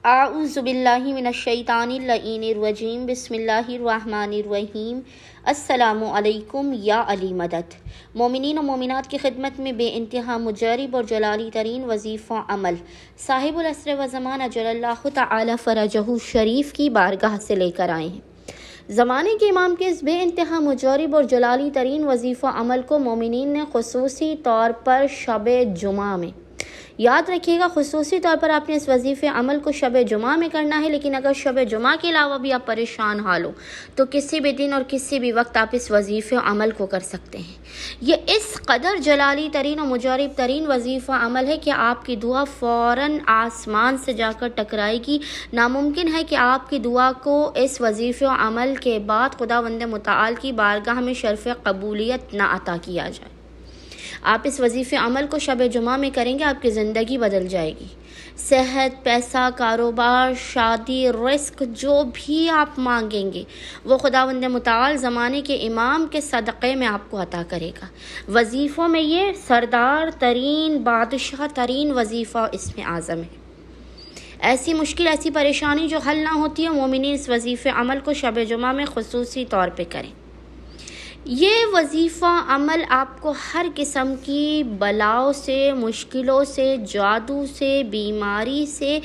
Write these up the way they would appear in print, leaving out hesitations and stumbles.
اعوذ باللہ من الشیطان اللعین الرجیم بسم اللہ الرحمن الرحیم السلام علیکم یا علی مدد۔ مومنین و مومنات کی خدمت میں بے انتہا مجرب اور جلالی ترین وظیفہ عمل صاحب العصر و زمان اجل اللہ تعالی فرجہ شریف کی بارگاہ سے لے کر آئے ہیں۔ زمانے کے امام کے اس بے انتہا مجرب اور جلالی ترین وظیفہ عمل کو مومنین نے خصوصی طور پر شب جمعہ میں، یاد رکھیے گا، خصوصی طور پر آپ نے اس وظیفے عمل کو شب جمعہ میں کرنا ہے، لیکن اگر شب جمعہ کے علاوہ بھی آپ پریشان حال ہو تو کسی بھی دن اور کسی بھی وقت آپ اس وظیفے عمل کو کر سکتے ہیں۔ یہ اس قدر جلالی ترین اور مجرب ترین وظیفہ عمل ہے کہ آپ کی دعا فوراً آسمان سے جا کر ٹکرائے گی۔ ناممکن ہے کہ آپ کی دعا کو اس وظیفے عمل کے بعد خداوند متعال کی بارگاہ میں شرف قبولیت نہ عطا کیا جائے۔ آپ اس وظیفے عمل کو شب جمعہ میں کریں گے، آپ کی زندگی بدل جائے گی۔ صحت، پیسہ، کاروبار، شادی، رزق، جو بھی آپ مانگیں گے وہ خداوند متعال زمانے کے امام کے صدقے میں آپ کو عطا کرے گا۔ وظیفوں میں یہ سردار ترین، بادشاہ ترین وظیفہ اس میں اعظم ہے۔ ایسی مشکل، ایسی پریشانی جو حل نہ ہوتی ہے، مومنین اس وظیفے عمل کو شب جمعہ میں خصوصی طور پہ کریں۔ یہ وظیفہ عمل آپ کو ہر قسم کی بلاؤں سے، مشکلوں سے، جادو سے، بیماری سے،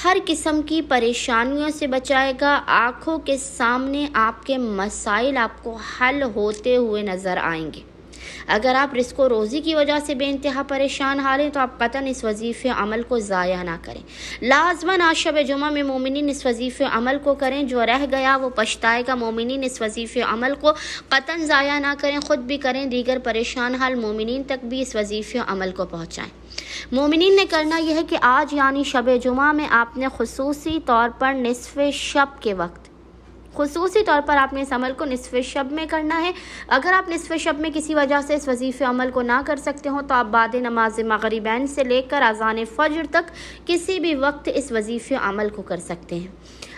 ہر قسم کی پریشانیوں سے بچائے گا۔ آنکھوں کے سامنے آپ کے مسائل آپ کو حل ہوتے ہوئے نظر آئیں گے۔ اگر آپ رزق و روزی کی وجہ سے بے انتہا پریشان حال ہیں تو آپ قطعاً اس وظیفے عمل کو ضائع نہ کریں۔ لازماً آج شب جمعہ میں مومنین اس وظیفے عمل کو کریں، جو رہ گیا وہ پچھتائے گا۔ مومنین اس وظیفے عمل کو قطعاً ضائع نہ کریں، خود بھی کریں، دیگر پریشان حال مومنین تک بھی اس وظیفے عمل کو پہنچائیں۔ مومنین نے کرنا یہ ہے کہ آج یعنی شب جمعہ میں آپ نے خصوصی طور پر نصف شب کے وقت، خصوصی طور پر آپ نے اس عمل کو نصف شب میں کرنا ہے۔ اگر آپ نصف شب میں کسی وجہ سے اس وظیفے عمل کو نہ کر سکتے ہوں تو آپ بعد نماز مغربین سے لے کر اذان فجر تک کسی بھی وقت اس وظیفے عمل کو کر سکتے ہیں۔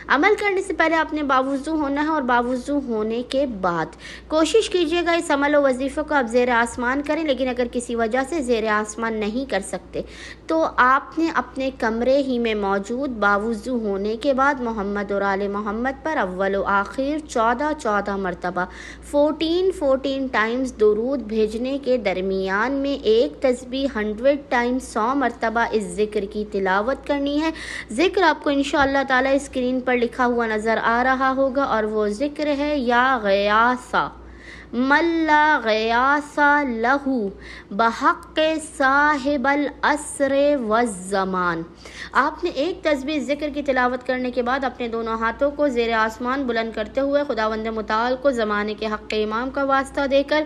عمل کرنے سے پہلے آپ نے باوضو ہونا ہے، اور باوضو ہونے کے بعد کوشش کیجیے گا اس عمل و وظیفے کو آپ زیر آسمان کریں، لیکن اگر کسی وجہ سے زیر آسمان نہیں کر سکتے تو آپ نے اپنے کمرے ہی میں موجود باوضو ہونے کے بعد محمد اور آل محمد پر اول و آخر 14 مرتبہ 14 ٹائمز درود بھیجنے کے درمیان میں ایک تسبیح 100 ٹائمز 100 مرتبہ اس ذکر کی تلاوت کرنی ہے۔ ذکر آپ کو انشاءاللہ تعالی اسکرین پر لکھا ہوا نظر آ رہا ہوگا، اور وہ ذکر ہے یا غیاثا من لا غیاث لہ بحق صاحب العصر والزمان۔ آپ نے ایک تسبیح ذکر کی تلاوت کرنے کے بعد اپنے دونوں ہاتھوں کو زیر آسمان بلند کرتے ہوئے خداوند متعال کو زمانے کے حق امام کا واسطہ دے کر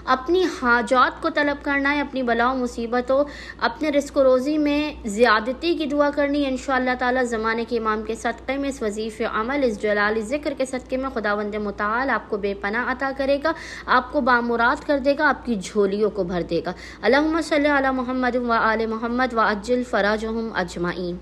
اپنی حاجات کو طلب کرنا ہے، اپنی بلاؤں مصیبتوں، اپنے رزق و روزی میں زیادتی کی دعا کرنی ہے۔ انشاءاللہ تعالی زمانے کے امام کے صدقے میں، اس وظیفے عمل، اس جلالی ذکر کے صدقے میں خداوند متعال آپ کو بے پناہ عطا کرے گا، آپ کو بامراد کر دے گا، آپ کی جھولیوں کو بھر دے گا۔ اللہم صلی علی محمد و آل محمد وعجل فرجہم اجمعین۔